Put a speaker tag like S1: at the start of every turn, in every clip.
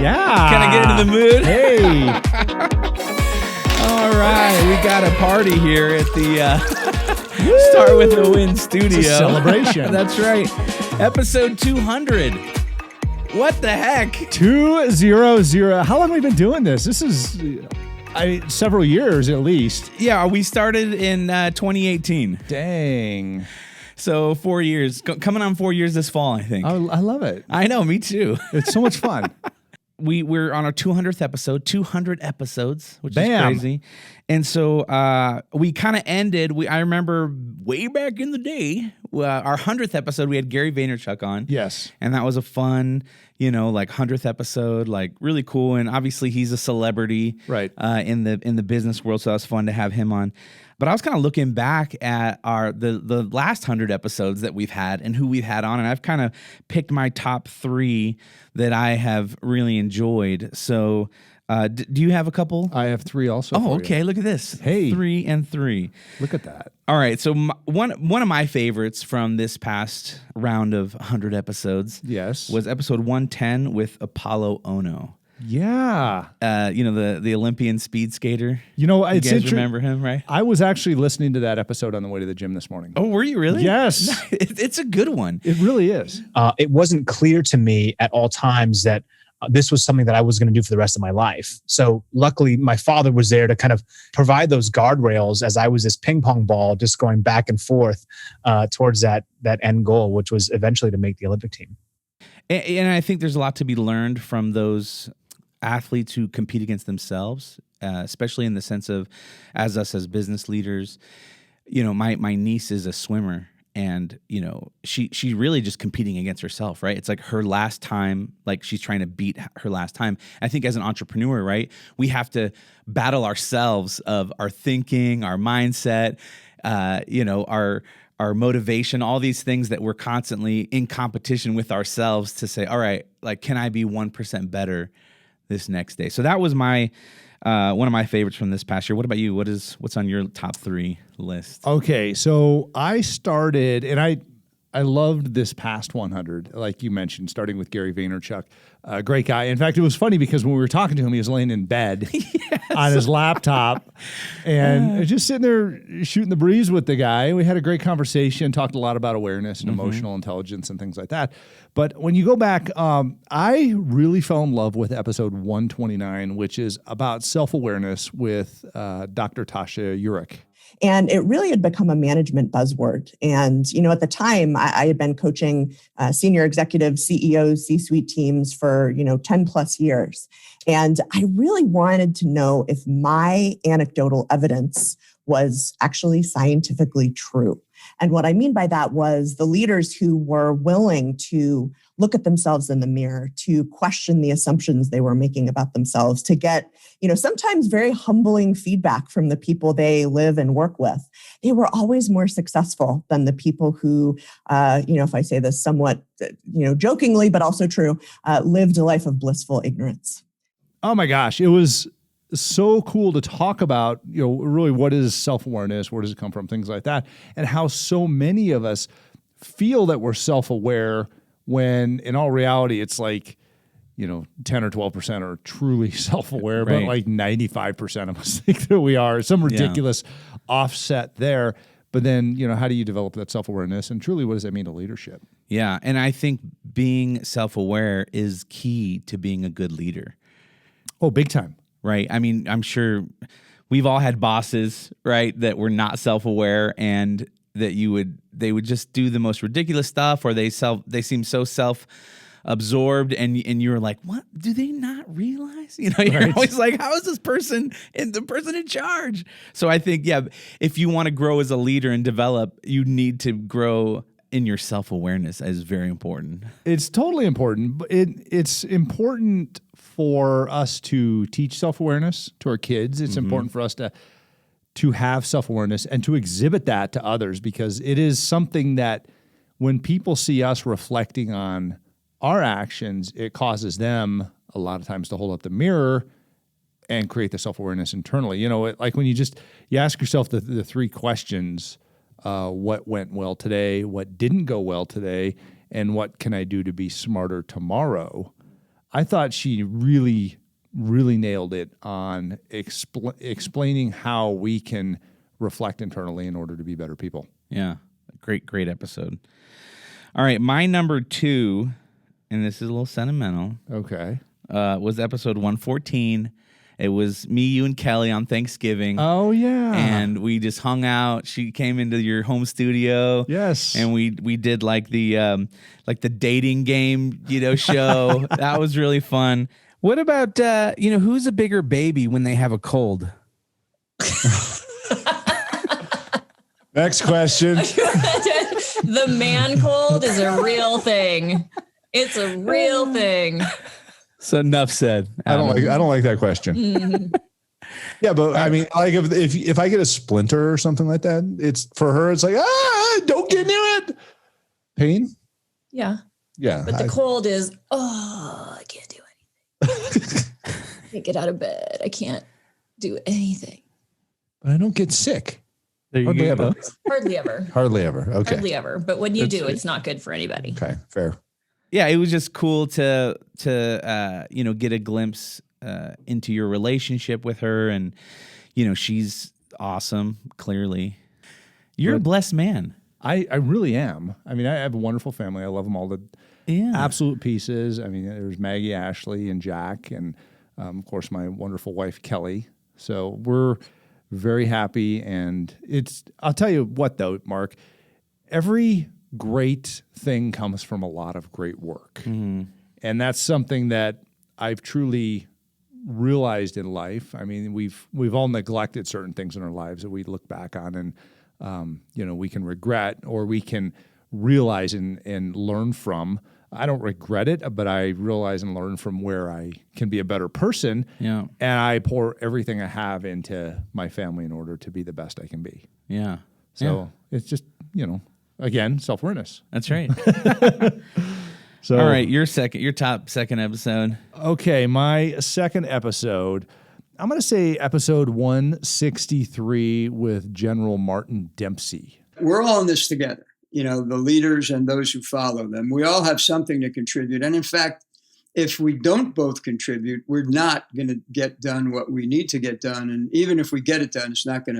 S1: Yeah.
S2: Can I get into the mood?
S1: Hey.
S2: All right. We got a party here at the Start With a Win studio.
S1: It's a celebration.
S2: That's right. Episode 200. What the heck?
S1: 200. How long have we been doing this? This is several years at least.
S2: Yeah, we started in 2018.
S1: Dang.
S2: So 4 years. Coming on 4 years this fall, I think.
S1: I love it.
S2: I know, me too.
S1: It's so much fun.
S2: We're on our 200th episode, 200 episodes, which
S1: Bam.
S2: is crazy. And so we kind of ended, I remember way back in the day, our 100th episode, we had Gary Vaynerchuk on.
S1: Yes.
S2: And that was a fun, like 100th episode, like really cool. And obviously he's a celebrity
S1: Right.
S2: In the business world. So that was fun to have him on. But I was kind of looking back at the last 100 episodes that we've had and who we've had on, and I've kind of picked my top 3 that I have really enjoyed. So, do you have a couple?
S1: I have 3 also.
S2: Oh, okay. Look at this.
S1: Hey.
S2: 3 and 3.
S1: Look at that.
S2: All right. So one of my favorites from this past round of 100 episodes,
S1: Yes.
S2: was episode 110 with Apolo Ohno.
S1: Yeah.
S2: The Olympian speed skater.
S1: You
S2: guys remember him, right?
S1: I was actually listening to that episode on the way to the gym this morning.
S2: Oh, were you really?
S1: Yes.
S2: It's a good one.
S1: It really is.
S3: It wasn't clear to me at all times that this was something that I was going to do for the rest of my life. So luckily, my father was there to kind of provide those guardrails as I was this ping pong ball just going back and forth towards that end goal, which was eventually to make the Olympic team.
S2: And I think there's a lot to be learned from those athletes who compete against themselves, especially in the sense of as business leaders. My niece is a swimmer, and she really just competing against herself, right? It's like her last time, like she's trying to beat her last time. I think as an entrepreneur, right, we have to battle ourselves of our thinking, our mindset, our motivation, all these things that we're constantly in competition with ourselves to say, all right, like, can I be 1% better this next day? So that was my one of my favorites from this past year. What about you? What's on your top 3 list?
S1: Okay, so I started, and I loved this past 100, like you mentioned, starting with Gary Vaynerchuk. Great guy. In fact, it was funny because when we were talking to him, he was laying in bed on his laptop and just sitting there shooting the breeze with the guy. We had a great conversation, talked a lot about awareness and emotional intelligence and things like that. But when you go back, I really fell in love with episode 129, which is about self-awareness with Dr. Tasha Eurich.
S4: And it really had become a management buzzword. And, at the time, I had been coaching senior executive CEOs, C-suite teams for, 10 plus years. And I really wanted to know if my anecdotal evidence was actually scientifically true. And what I mean by that was the leaders who were willing to look at themselves in the mirror, to question the assumptions they were making about themselves, to get, sometimes very humbling feedback from the people they live and work with. They were always more successful than the people who, if I say this somewhat, jokingly, but also true, lived a life of blissful ignorance.
S1: Oh my gosh, it was so cool to talk about, really what is self-awareness, where does it come from, things like that, and how so many of us feel that we're self-aware when in all reality, it's like, 10 or 12% are truly self-aware,
S2: right.
S1: But like 95% of us think that we are. Some ridiculous offset there. But then, how do you develop that self-awareness? And truly, what does that mean to leadership?
S2: Yeah. And I think being self-aware is key to being a good leader.
S1: Oh, big time.
S2: Right. I mean, I'm sure we've all had bosses, right, that were not self-aware and that they would just do the most ridiculous stuff, or they seem so self-absorbed, and you were like, what? Do they not realize? You're
S1: Right.
S2: always like, how is this person the person in charge? So I think, if you want to grow as a leader and develop, you need to grow in your self-awareness is very important.
S1: It's totally important. But it's important for us to teach self-awareness to our kids. It's important for us to have self-awareness and to exhibit that to others, because it is something that when people see us reflecting on our actions, it causes them a lot of times to hold up the mirror and create the self-awareness internally. Like when you ask yourself the 3 questions, what went well today, what didn't go well today, and what can I do to be smarter tomorrow? I thought she really, really nailed it on explaining how we can reflect internally in order to be better people.
S2: Yeah. Great episode. All right. My number 2, and this is a little sentimental,
S1: Okay.
S2: was episode 114. It was me, you, and Kelly on Thanksgiving.
S1: Oh, yeah.
S2: And we just hung out. She came into your home studio.
S1: Yes.
S2: And we did like the dating game, show. That was really fun.
S5: What about, who's a bigger baby when they have a cold?
S1: Next question.
S6: The man cold is a real thing. It's a real thing.
S2: So enough said.
S1: I don't like that question. Yeah, but I mean, like if I get a splinter or something like that, it's for her. It's like, don't get near it. Pain.
S6: Yeah.
S1: Yeah.
S6: But the cold is, I can't do anything. I can't get out of bed. I can't do anything.
S1: But I don't get sick.
S2: There you
S1: Hardly
S2: go.
S1: ever.
S6: Hardly ever.
S1: Hardly ever. Okay.
S6: Hardly ever. But when you
S1: That's
S6: do,
S1: sweet.
S6: it's not good for anybody.
S1: Okay. Fair.
S2: Yeah, it was just cool to get a glimpse into your relationship with her, and she's awesome. Clearly, you're a blessed man.
S1: I really am. I mean, I have a wonderful family. I love them all to absolute pieces. I mean, there's Maggie, Ashley, and Jack, and of course my wonderful wife Kelly. So we're very happy, and I'll tell you what though, Mark, every great thing comes from a lot of great work. Mm-hmm. And that's something that I've truly realized in life. I mean, we've all neglected certain things in our lives that we look back on and, we can regret or we can realize and learn from. I don't regret it, but I realize and learn from where I can be a better person.
S2: Yeah.
S1: And I pour everything I have into my family in order to be the best I can be.
S2: Yeah.
S1: So it's just, again, self-awareness.
S2: That's right.
S1: So,
S2: all right, your top second episode.
S1: Okay, my second episode, I'm going to say episode 163 with General Martin Dempsey.
S7: We're all in this together, the leaders and those who follow them. We all have something to contribute. And in fact, if we don't both contribute, we're not going to get done what we need to get done. And even if we get it done, it's not going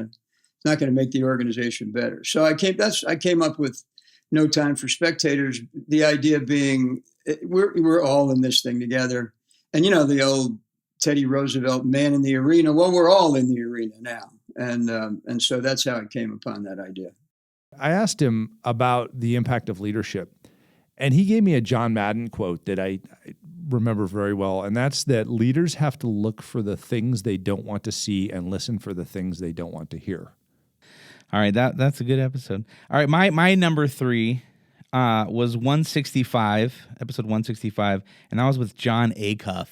S7: to make the organization better. So I came up with No Time for Spectators, the idea being we're all in this thing together. And, the old Teddy Roosevelt, man in the arena, well, we're all in the arena now. And so that's how I came upon that idea.
S1: I asked him about the impact of leadership, and he gave me a John Madden quote that I remember very well, and that's that leaders have to look for the things they don't want to see and listen for the things they don't want to hear.
S2: All right, that's a good episode. All right, my number 3 was 165, episode 165, and that was with John Acuff.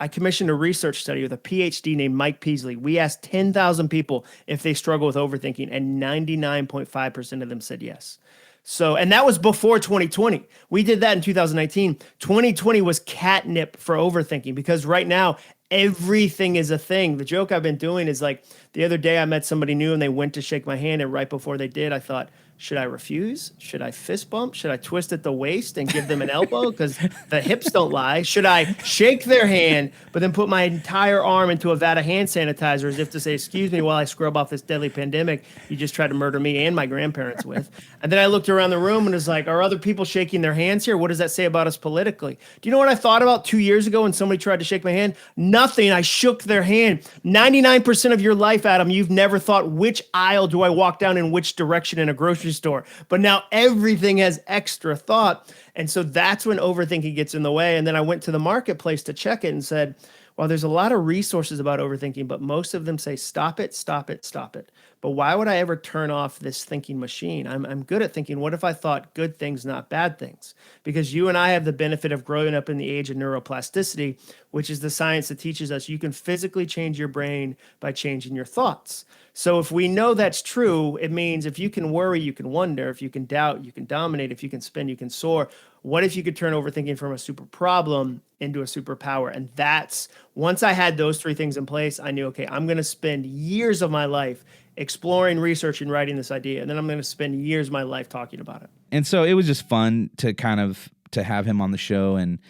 S8: I commissioned a research study with a PhD named Mike Peasley. We asked 10,000 people if they struggle with overthinking, and 99.5% of them said yes. So, and that was before 2020. We did that in 2019. 2020 was catnip for overthinking because right now, everything is a thing. The joke I've been doing is like the other day I met somebody new and they went to shake my hand, and right before they did, I thought, should I refuse? Should I fist bump? Should I twist at the waist and give them an elbow? Because the hips don't lie. Should I shake their hand, but then put my entire arm into a vat of hand sanitizer as if to say, excuse me, while I scrub off this deadly pandemic you just tried to murder me and my grandparents with? And then I looked around the room and was like, are other people shaking their hands here? What does that say about us politically? Do you know what I thought about 2 years ago when somebody tried to shake my hand? Nothing. I shook their hand. 99% of your life, Adam, you've never thought, which aisle do I walk down in which direction in a grocery store? But now everything has extra thought. And so that's when overthinking gets in the way. And then I went to the marketplace to check it and said, well, there's a lot of resources about overthinking, but most of them say, stop it, stop it, stop it. But why would I ever turn off this thinking machine? I'm good at thinking, what if I thought good things, not bad things? Because you and I have the benefit of growing up in the age of neuroplasticity, which is the science that teaches us you can physically change your brain by changing your thoughts. So if we know that's true, it means if you can worry, you can wonder. If you can doubt, you can dominate. If you can spin, you can soar. What if you could turn overthinking from a super problem into a superpower? And that's, once I had those 3 things in place, I knew, okay, I'm going to spend years of my life exploring, researching, writing this idea. And then I'm going to spend years of my life talking about it.
S2: And so it was just fun to have him on the show. And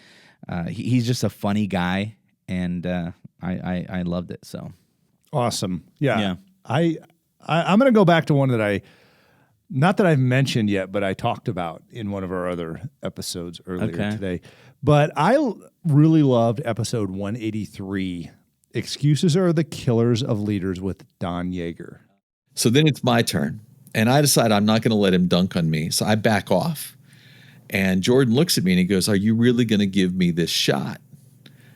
S2: he's just a funny guy, and I loved it. So
S1: Awesome. Yeah.
S2: Yeah.
S1: I'm going to go back to one that not that I've mentioned yet, but I talked about in one of our other episodes earlier today. But I really loved episode 183, Excuses Are the Killers of Leaders with Don Yaeger.
S9: So then it's my turn. And I decide I'm not going to let him dunk on me. So I back off. And Jordan looks at me and he goes, "Are you really going to give me this shot?"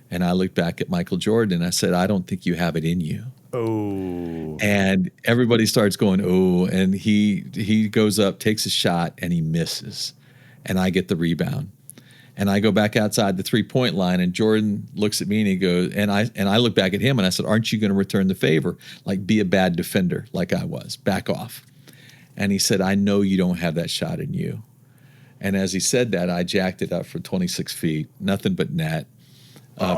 S9: And I looked back at Michael Jordan and I said, "I don't think you have it in you."
S1: Oh.
S9: And everybody starts going, "Oh," and he goes up, takes a shot, and he misses. And I get the rebound. And I go back outside the 3-point line, and Jordan looks at me and he goes, and I look back at him and I said, "Aren't you going to return the favor? Like, be a bad defender like I was. Back off." And he said, "I know you don't have that shot in you." And as he said that, I jacked it up for 26 feet, nothing but net.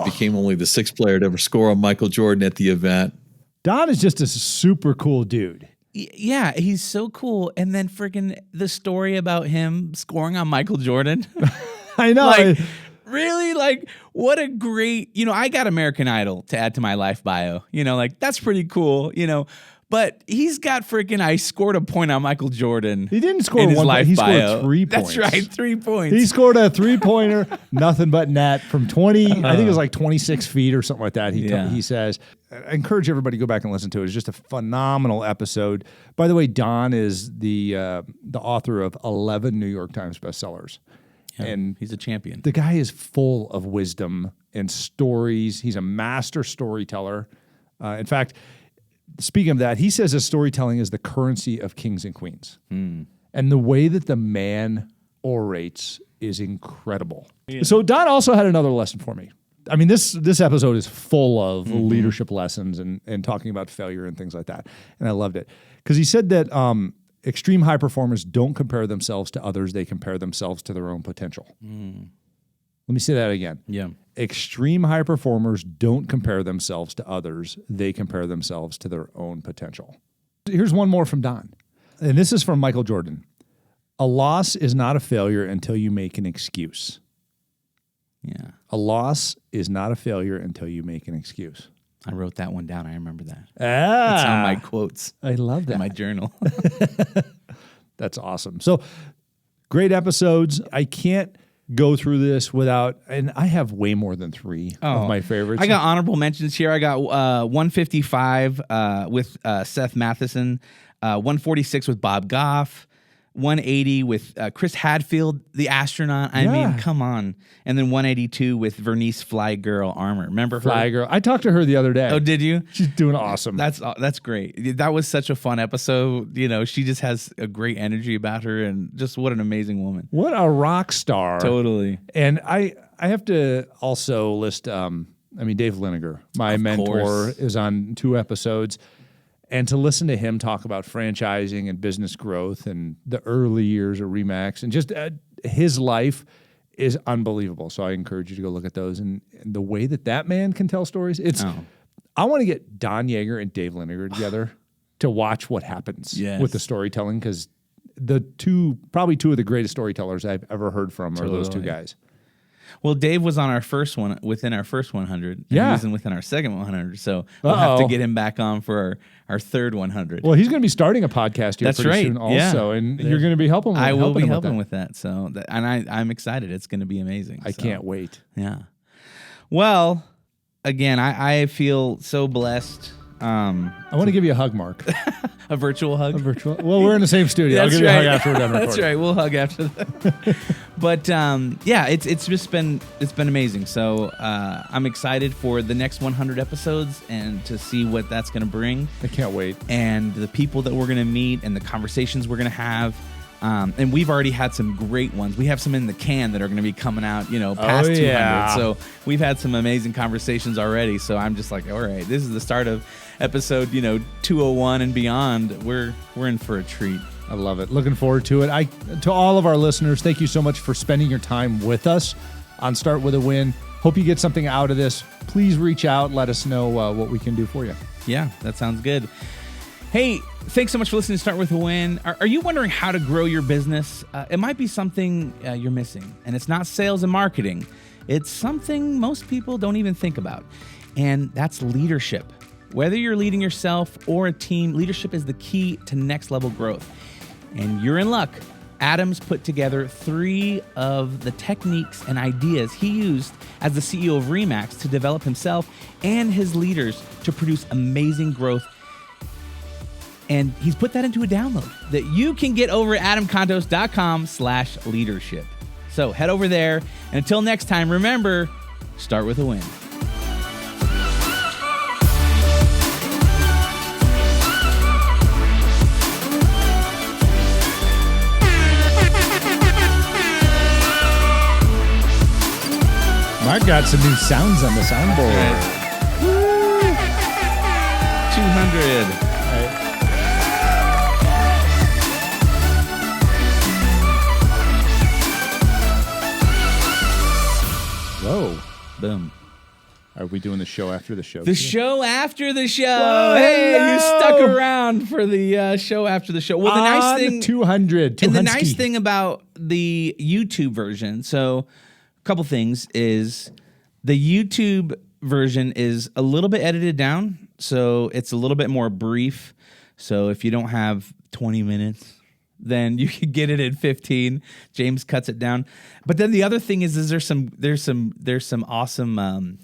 S9: Became only the 6th player to ever score on Michael Jordan at the event.
S1: Don is just a super cool dude.
S2: Yeah, he's so cool. And then freaking the story about him scoring on Michael Jordan.
S1: I know.
S2: Like, really? Like, what a great, I got American Idol to add to my life bio. Like, that's pretty cool, But he's got freaking, I scored a point on Michael Jordan.
S1: He didn't score
S2: in his
S1: one,
S2: life
S1: he
S2: bio.
S1: scored 3 points.
S2: That's right, 3 points.
S1: He scored a 3-pointer, nothing but net from 20, I think it was like 26 feet or something like that. He says, I encourage everybody to go back and listen to it. It's just a phenomenal episode. By the way, Don is the author of 11 New York Times bestsellers.
S2: Yeah,
S1: and
S2: he's a champion.
S1: The guy is full of wisdom and stories. He's a master storyteller. In fact, speaking of that, he says that storytelling is the currency of kings and queens. And the way that the man orates is incredible. Yeah. So Don also had another lesson for me. I mean, this episode is full of leadership lessons and talking about failure and things like that. And I loved it. Because he said that extreme high performers don't compare themselves to others. They compare themselves to their own potential. Let me say that again.
S2: Yeah.
S1: Extreme high performers don't compare themselves to others. They compare themselves to their own potential. Here's one more from Don. And this is from Michael Jordan. A loss is not a failure until you make an excuse.
S2: Yeah.
S1: A loss is not a failure until you make an excuse.
S2: I wrote that one down. I remember that.
S1: Ah.
S2: It's on my quotes.
S1: I love that.
S2: In my journal.
S1: That's awesome. So great episodes. I can't go through this without, and I have way more than 3 of my favorites.
S2: I got honorable mentions here. I got 155 with Seth Mattison, 146 with Bob Goff, 180 with Chris Hadfield, the astronaut. I mean, come on. And then 182 with Vernice Fly Girl Armor. Remember her?
S1: Fly Girl. I talked to her the other day.
S2: Oh, did you?
S1: She's doing awesome.
S2: That's great. That was such a fun episode. She just has a great energy about her, and just what an amazing woman.
S1: What a rock star.
S2: Totally.
S1: And I have to also list, Dave Liniger, my mentor, is on 2 episodes. And to listen to him talk about franchising and business growth and the early years of Remax and just his life is unbelievable. So I encourage you to go look at those. And the way that man can tell stories, I want to get Don Yaeger and Dave Liniger together to watch what happens with the storytelling, because probably two of the greatest storytellers I've ever heard from are those 2 guys.
S2: Well, Dave was on our first one, within our first 100.
S1: Yeah.
S2: He was within our second 100. So we'll have to get him back on for our third 100.
S1: Well, he's going to be starting a podcast here pretty soon also.
S2: Yeah.
S1: And you're going to be helping him.
S2: I will be helping with that. So, I'm excited. It's going to be amazing.
S1: I can't wait.
S2: Yeah. Well, again, I feel so blessed.
S1: I want to give you a hug, Mark.
S2: A virtual hug?
S1: Well, we're in the same studio. I'll give you a hug after we're done recording.
S2: That's right. We'll hug after that. But it's just been amazing. So I'm excited for the next 100 episodes and to see what that's going to bring.
S1: I can't wait.
S2: And the people that we're going to meet and the conversations we're going to have. And we've already had some great ones. We have some in the can that are going to be coming out, past 200. So we've had some amazing conversations already. So I'm just like, all right, this is the start of episode, 201 and beyond. We're in for a treat.
S1: I love it. Looking forward to it. To all of our listeners, thank you so much for spending your time with us on Start With a Win. Hope you get something out of this. Please reach out. Let us know what we can do for you.
S2: Yeah, that sounds good. Hey, thanks so much for listening to Start With a Win. Are you wondering how to grow your business? It might be something you're missing, and it's not sales and marketing. It's something most people don't even think about, and that's leadership. Whether you're leading yourself or a team, leadership is the key to next level growth. And you're in luck. Adam's put together 3 of the techniques and ideas he used as the CEO of Remax to develop himself and his leaders to produce amazing growth. And he's put that into a download that you can get over at adamcontos.com/leadership. So head over there. And until next time, remember, start with a win.
S1: Mark got some new sounds on the soundboard.
S2: 200.
S1: Whoa.
S2: Boom.
S1: Are we doing the show after the show?
S2: The show after the show.
S1: Whoa,
S2: Hey,
S1: hello.
S2: you stuck around for the show after the show. Well, the nice thing,
S1: 200.
S2: and the nice thing about the YouTube version. So, a couple things is the YouTube version is a little bit edited down, so it's a little bit more brief. So if you don't have 20 minutes, then you can get it in 15. James cuts it down. But then the other thing is there's some awesome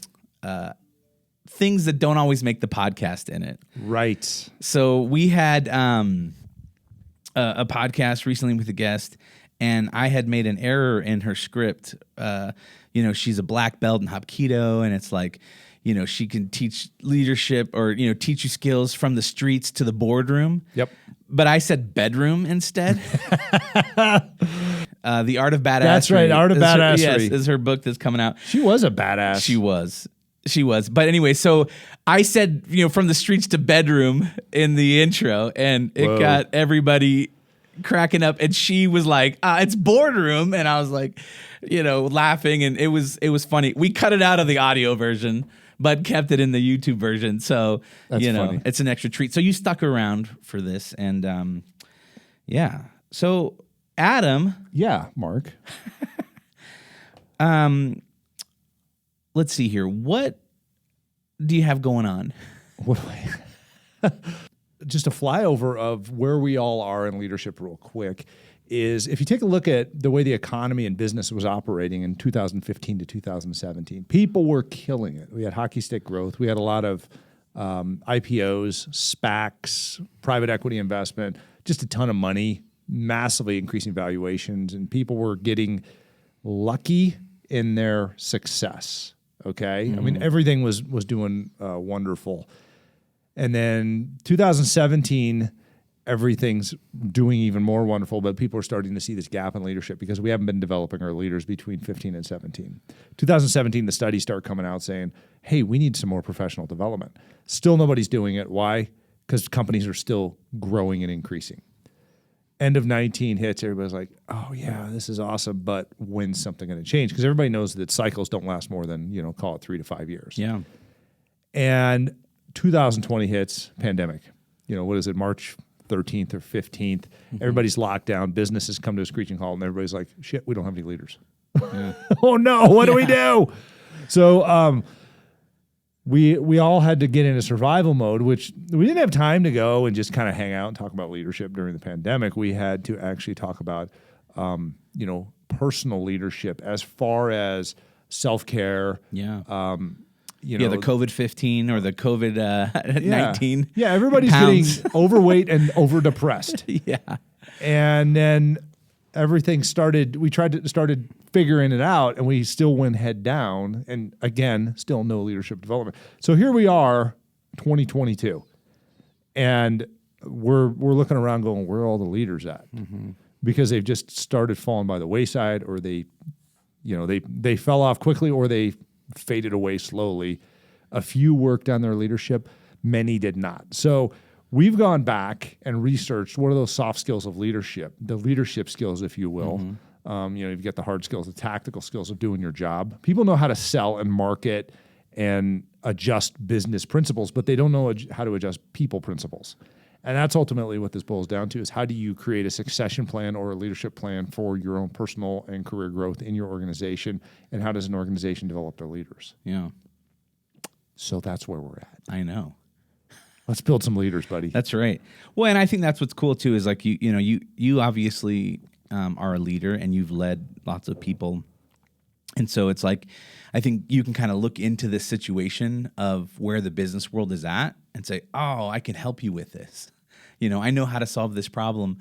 S2: things that don't always make the podcast in it.
S1: Right.
S2: So we had a podcast recently with a guest, and I had made an error in her script. She's a black belt in Hapkido, and it's like, she can teach leadership or, teach you skills from the streets to the boardroom.
S1: Yep.
S2: But I said bedroom instead. The Art of Badassery.
S1: That's right, Art of Badassery.
S2: Yes, is her book that's coming out.
S1: She was a badass.
S2: She was. But anyway, so I said, from the streets to bedroom in the intro, and it got everybody cracking up, and she was like, it's boardroom. And I was like, laughing, and it was funny. We cut it out of the audio version, but kept it in the YouTube version. So,
S1: That's funny.
S2: It's an extra treat. So you stuck around for this, and yeah. So Adam.
S1: Yeah, Mark.
S2: Let's see here. What do you have going on?
S1: What do I? Just a flyover of where we all are in leadership real quick is if you take a look at the way the economy and business was operating in 2015 to 2017, people were killing it. We had hockey stick growth. We had a lot of IPOs, SPACs, private equity investment, just a ton of money, massively increasing valuations, and people were getting lucky in their success. Okay. I mean, everything was doing wonderful. And then 2017, everything's doing even more wonderful, but people are starting to see this gap in leadership because we haven't been developing our leaders between 15 and 17. 2017, the studies start coming out saying, hey, we need some more professional development. Still nobody's doing it. Why? Because companies are still growing and increasing. End of 19 hits, everybody's like, oh yeah, this is awesome, but when's something going to change? Because everybody knows that cycles don't last more than, call it 3 to 5 years.
S2: Yeah.
S1: And 2020 hits, pandemic. What is it, March 13th or 15th? Everybody's locked down, businesses come to a screeching halt, and everybody's like, shit, we don't have any leaders. Yeah. Oh no, what do we do? So we all had to get into survival mode, which we didn't have time to go and just kind of hang out and talk about leadership during the pandemic. We had to actually talk about, personal leadership as far as self-care.
S2: Yeah.
S1: The
S2: COVID-15 or the COVID-19.
S1: Yeah, everybody's
S2: pounds.
S1: getting overweight and over-depressed.
S2: Yeah.
S1: And then everything started figuring it out, and we still went head down. And again, still no leadership development. So here we are, 2022. And we're looking around going, where are all the leaders at? Because they've just started falling by the wayside, or they fell off quickly, or they faded away slowly. A few worked on their leadership, many did not. So we've gone back and researched what are those soft skills of leadership, the leadership skills, if you will. You've got the hard skills, the tactical skills of doing your job. People know how to sell and market and adjust business principles, but they don't know how to adjust people principles. And that's ultimately what this boils down to is how do you create a succession plan or a leadership plan for your own personal and career growth in your organization, and how does an organization develop their leaders?
S2: Yeah.
S1: So that's where we're at.
S2: I know.
S1: Let's build some leaders, buddy.
S2: That's right. Well, and I think that's what's cool too is like you obviously are a leader and you've led lots of people. And so it's like, I think you can kind of look into this situation of where the business world is at and say, oh, I can help you with this. I know how to solve this problem.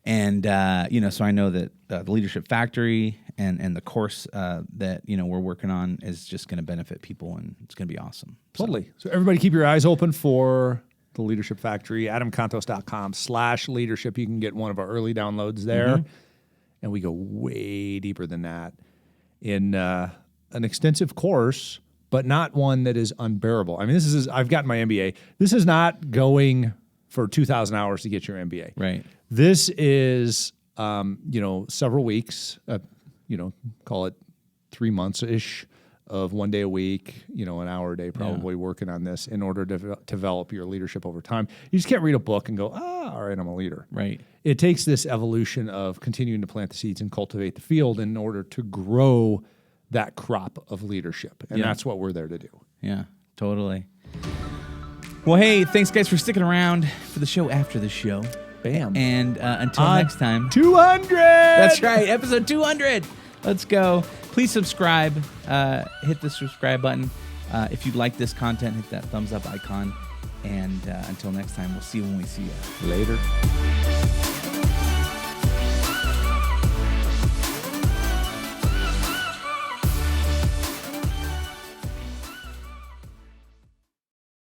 S2: And, so I know that the Leadership Factory and the course that, we're working on is just going to benefit people, and it's going to be awesome.
S1: Totally. So everybody keep your eyes open for the Leadership Factory, adamcontos.com/leadership. You can get one of our early downloads there. And we go way deeper than that in an extensive course, but not one that is unbearable. I mean, I've gotten my MBA. This is not going for 2,000 hours to get your MBA.
S2: Right.
S1: This is, several weeks, call it 3 months-ish of 1 day a week, an hour a day probably working on this in order to develop your leadership over time. You just can't read a book and go, all right, I'm a leader.
S2: Right.
S1: It takes this evolution of continuing to plant the seeds and cultivate the field in order to grow that crop of leadership. And that's what we're there to do.
S2: Yeah, totally. Well, hey, thanks guys for sticking around for the show after the show.
S1: Bam.
S2: And until next time.
S1: 200!
S2: That's right, episode 200. Let's go. Please subscribe. Hit the subscribe button. If you like this content, hit that thumbs up icon. And until next time, we'll see you when we see you.
S1: Later.